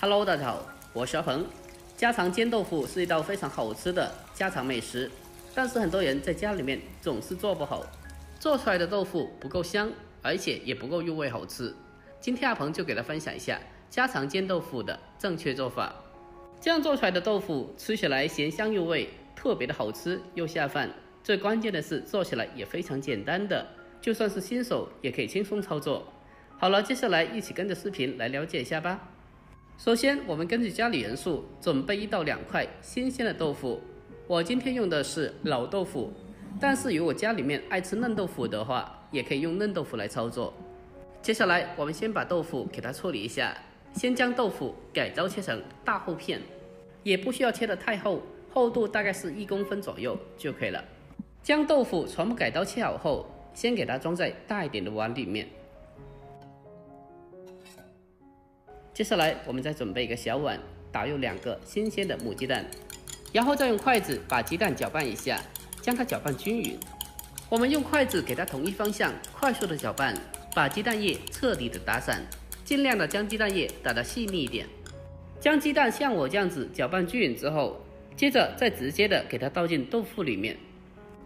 Hello， 大家好，我是阿鹏。家常煎豆腐是一道非常好吃的家常美食，但是很多人在家里面总是做不好，做出来的豆腐不够香，而且也不够入味好吃。今天阿鹏就给大家分享一下家常煎豆腐的正确做法。这样做出来的豆腐吃起来咸香入味，特别的好吃又下饭。最关键的是做起来也非常简单的，就算是新手也可以轻松操作。好了，接下来一起跟着视频来了解一下吧。首先，我们根据家里人数准备1到2块新鲜的豆腐。我今天用的是老豆腐，但是如果家里面爱吃嫩豆腐的话，也可以用嫩豆腐来操作。接下来，我们先把豆腐给它处理一下，先将豆腐改刀切成大厚片，也不需要切得太厚，厚度大概是1公分左右就可以了。将豆腐全部改刀切好后，先给它装在大一点的碗里面。接下来，我们再准备一个小碗，打入2个新鲜的母鸡蛋，然后再用筷子把鸡蛋搅拌一下，将它搅拌均匀。我们用筷子给它同一方向快速的搅拌，把鸡蛋液彻底的打散，尽量的将鸡蛋液打得细腻一点。将鸡蛋像我这样子搅拌均匀之后，接着再直接的给它倒进豆腐里面。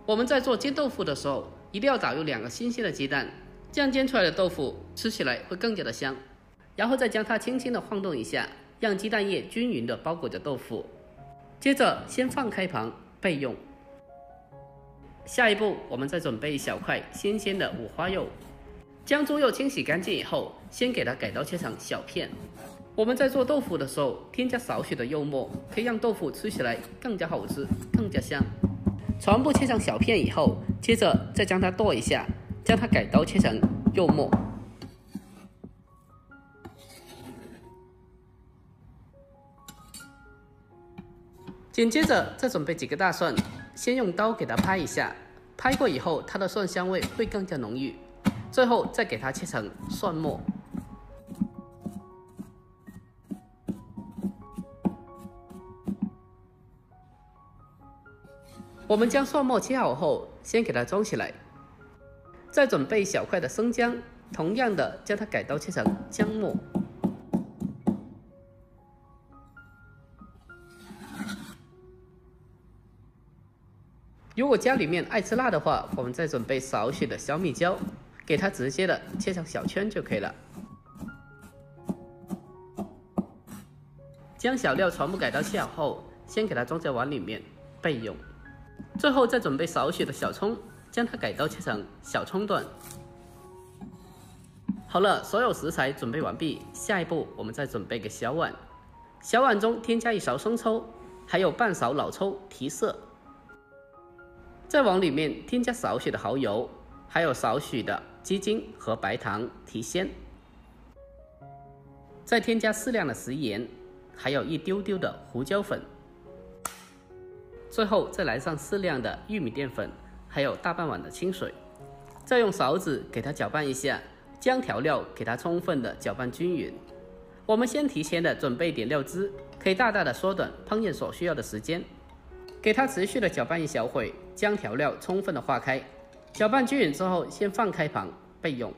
我们在做煎豆腐的时候，一定要打入2个新鲜的鸡蛋，这样煎出来的豆腐吃起来会更加的香。然后再将它轻轻的晃动一下，让鸡蛋液均匀的包裹着豆腐。接着先放开旁备用。下一步，我们再准备1小块新鲜的五花肉。将猪肉清洗干净以后，先给它改刀切成小片。我们在做豆腐的时候，添加少许的肉末，可以让豆腐吃起来更加好吃，更加香。全部切成小片以后，接着再将它剁一下，将它改刀切成肉末。紧接着再准备几个大蒜，先用刀给它拍一下，拍过以后它的蒜香味会更加浓郁。最后再给它切成蒜末。我们将蒜末切好后，先给它装起来。再准备1小块的生姜，同样的将它改刀切成姜末。如果家里面爱吃辣的话，我们再准备少许的小米椒，给它直接的切成小圈就可以了。将小料全部改刀切好后，先给它装在碗里面备用。最后再准备少许的小葱，将它改刀切成小葱段。好了，所有食材准备完毕，下一步我们再准备个小碗，小碗中添加1勺生抽，还有半勺老抽提色。再往里面添加少许的蚝油，还有少许的鸡精和白糖提鲜。再添加适量的食盐，还有1丢丢的胡椒粉。最后再来上适量的玉米淀粉，还有大半碗的清水。再用勺子给它搅拌一下，将调料给它充分的搅拌均匀。我们先提前的准备一点料汁，可以大大的缩短烹饪所需要的时间。给它持续的搅拌1小会，将调料充分的化开。搅拌均匀之后，先放开旁备用。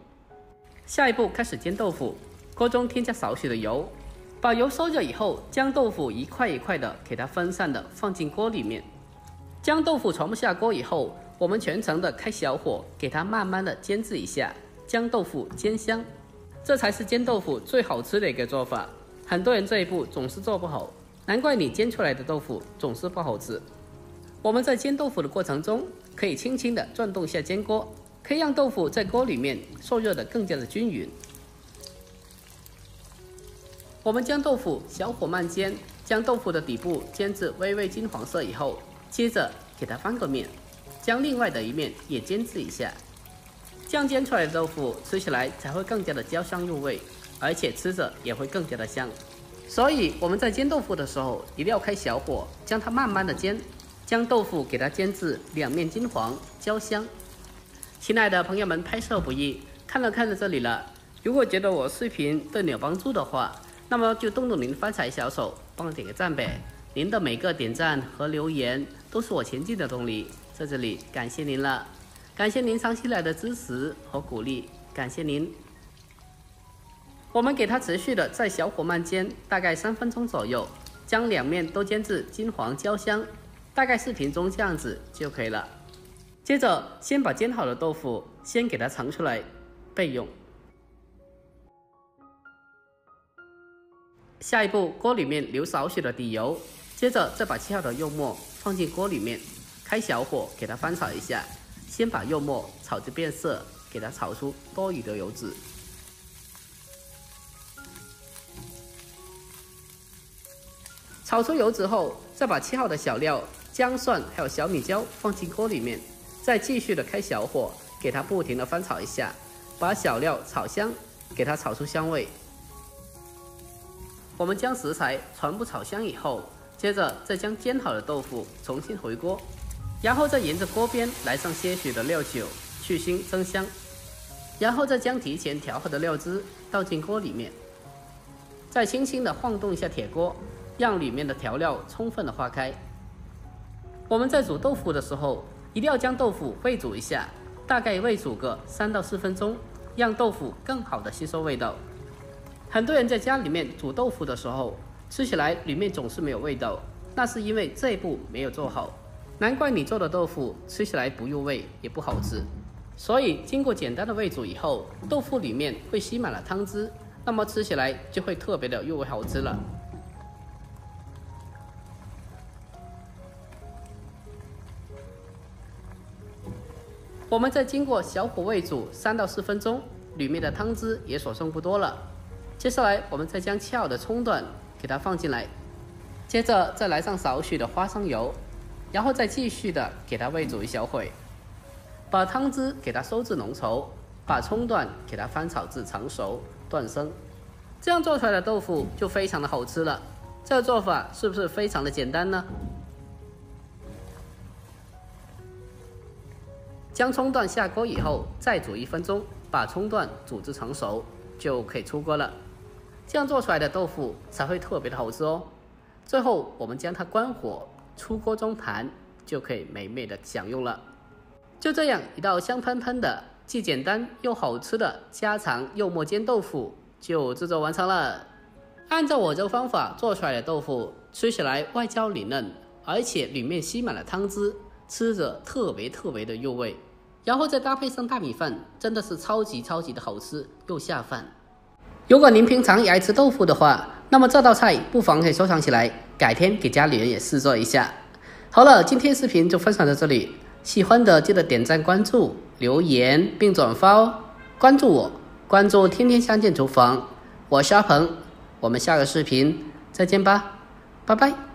下一步开始煎豆腐，锅中添加少许的油，把油烧热以后，将豆腐一块一块的给它分散的放进锅里面。将豆腐全部下锅以后，我们全程的开小火，给它慢慢的煎制一下，将豆腐煎香。这才是煎豆腐最好吃的一个做法。很多人这一步总是做不好，难怪你煎出来的豆腐总是不好吃。我们在煎豆腐的过程中，可以轻轻的转动一下煎锅，可以让豆腐在锅里面受热的更加的均匀。我们将豆腐小火慢煎，将豆腐的底部煎至微微金黄色以后，接着给它翻个面，将另外的一面也煎制一下。这样煎出来的豆腐吃起来才会更加的焦香入味，而且吃着也会更加的香。所以我们在煎豆腐的时候，一定要开小火，将它慢慢的煎，将豆腐给它煎至2面金黄焦香。亲爱的朋友们，拍摄不易，看到这里了，如果觉得我视频对你有帮助的话，那么就动动您发财小手，帮我点个赞呗。您的每个点赞和留言都是我前进的动力，在这里感谢您了，感谢您长期来的支持和鼓励，感谢您。我们给它持续的在小火慢煎，大概3分钟左右，将两面都煎至金黄焦香，大概视频中这样子就可以了。接着先把煎好的豆腐先给它盛出来备用。下一步，锅里面留少许的底油，接着再把切好的肉末放进锅里面，开小火给它翻炒一下，先把肉末炒至变色，给它炒出多余的油脂。炒出油脂后，再把切好的小料、姜蒜还有小米椒放进锅里面，再继续的开小火，给它不停的翻炒一下，把小料炒香，给它炒出香味。我们将食材全部炒香以后，接着再将煎好的豆腐重新回锅，然后再沿着锅边来上些许的料酒，去腥增香，然后再将提前调好的料汁倒进锅里面，再轻轻的晃动一下铁锅，让里面的调料充分的化开。我们在煮豆腐的时候，一定要将豆腐煨煮一下，大概煨煮个3到4分钟，让豆腐更好的吸收味道。很多人在家里面煮豆腐的时候，吃起来里面总是没有味道，那是因为这一步没有做好。难怪你做的豆腐吃起来不入味，也不好吃。所以经过简单的煨煮以后，豆腐里面会吸满了汤汁，那么吃起来就会特别的入味好吃了。我们再经过小火煨煮3到4分钟，里面的汤汁也所剩不多了。接下来我们再将切好的葱段给它放进来，接着再来上少许的花生油，然后再继续的给它煨煮一小会，把汤汁给它收至浓稠，把葱段给它翻炒至成熟断生。这样做出来的豆腐就非常的好吃了。这个做法是不是非常的简单呢？将葱段下锅以后，再煮1分钟，把葱段煮至成熟，就可以出锅了。这样做出来的豆腐才会特别的好吃哦。最后我们将它关火，出锅中盘，就可以美味的享用了。就这样，一道香喷喷的、既简单又好吃的家常肉末煎豆腐就制作完成了。按照我这个方法做出来的豆腐，吃起来外焦里嫩，而且里面吸满了汤汁，吃着特别的入味。然后再搭配上大米饭，真的是超级的好吃又下饭。如果您平常也爱吃豆腐的话，那么这道菜不妨可以收藏起来，改天给家里人也试做一下。好了，今天视频就分享到这里，喜欢的记得点赞、关注、留言并转发哦。关注我，关注天天相见厨房，我是阿鹏，我们下个视频再见吧，拜拜。